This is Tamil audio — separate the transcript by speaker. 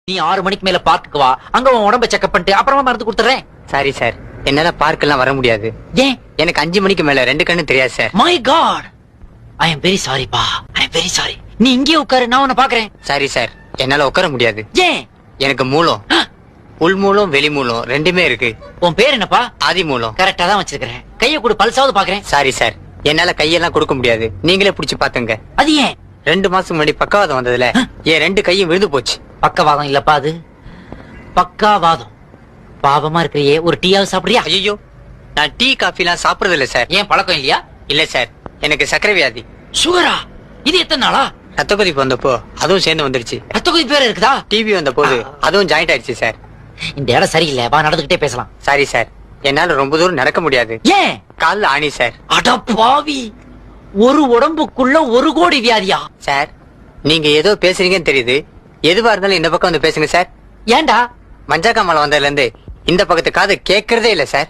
Speaker 1: நீ 6 மணிக்கு மேல பார்க்குக்கு வா, அங்க உன் உடம்ப செக்அப் பண்ணிட்டு அப்புறமா மருந்து கொடுத்துறேன்.
Speaker 2: சாரி சார், என்னால பார்க் எல்லாம் வர முடியாது.
Speaker 1: ஏன்?
Speaker 2: எனக்கு 5 மணிக்கு மேல 2 கண்ணு தெரியாது sir.
Speaker 1: My god, I am very sorry பா, ஐ எம் வெரி சாரி. நீ இங்கே உட்காரு, நான் உன்னை பாக்குறேன்.
Speaker 2: சாரி சார், என்னால உட்கார முடியாது.
Speaker 1: ஏன்?
Speaker 2: எனக்கு மூலம், உள் மூலம் வெளி மூலம் ரெண்டுமே இருக்கு.
Speaker 1: உன் பேர் என்னப்பா?
Speaker 2: ஆதி மூலம்.
Speaker 1: கரெக்டா தான் வச்சிருக்கிறேன். கைய கூட பல்சாவது பாக்குறேன்.
Speaker 2: சாரி சார், என்னால கையெல்லாம் கொடுக்க முடியாது. நீங்களே புடிச்சு பாத்துங்க.
Speaker 1: அது ஏன்?
Speaker 2: 2 மாசம் முன்னாடி பக்கவாதம் வந்ததுல என் 2 கையும் விழுந்து போச்சு.
Speaker 1: பக்கவாதம் இல்லப்பா, அது பக்காவாதம். பாவமா இருக்கிறியே, ஒரு டீயாவது சாப்பிடுறியா?
Speaker 2: ஐயோ, நான் டீ காஃபி எல்லாம் சாப்பிடுறது இல்ல சார்.
Speaker 1: ஏன், பழக்கம் இல்லையா?
Speaker 2: இல்ல சார், எனக்கு சர்க்கரை வியாதி.
Speaker 1: சுகரா? இது எத்தனை நாளா?
Speaker 2: ரத்த கொதிப்பு வந்தப்போ அதுவும் சேர்ந்து வந்துருச்சு.
Speaker 1: ரத்த கொதிப்பு வேற இருக்குதா?
Speaker 2: டிவி வந்த போது அதுவும் ஜாயிண்ட் ஆயிடுச்சு சார்.
Speaker 1: இந்த இடம் சரியில்லை, வா நடந்துகிட்டே பேசலாம்.
Speaker 2: சாரி சார், என்னால ரொம்ப தூரம் நடக்க முடியாது.
Speaker 1: ஏன்?
Speaker 2: கால்ல ஆணி சார்.
Speaker 1: அட பாவி, ஒரு உடம்புக்குள்ள 1 கோடி வியாதியா?
Speaker 2: சார், நீங்க ஏதோ பேசுறீங்கன்னு தெரியுது. எதுவா இருந்தாலும் இந்த பக்கம் வந்து பேசுங்க சார்.
Speaker 1: ஏன்டா?
Speaker 2: மஞ்சா காமால வந்ததுல இருந்து இந்த பக்கத்து காது கேட்கறதே இல்ல சார்.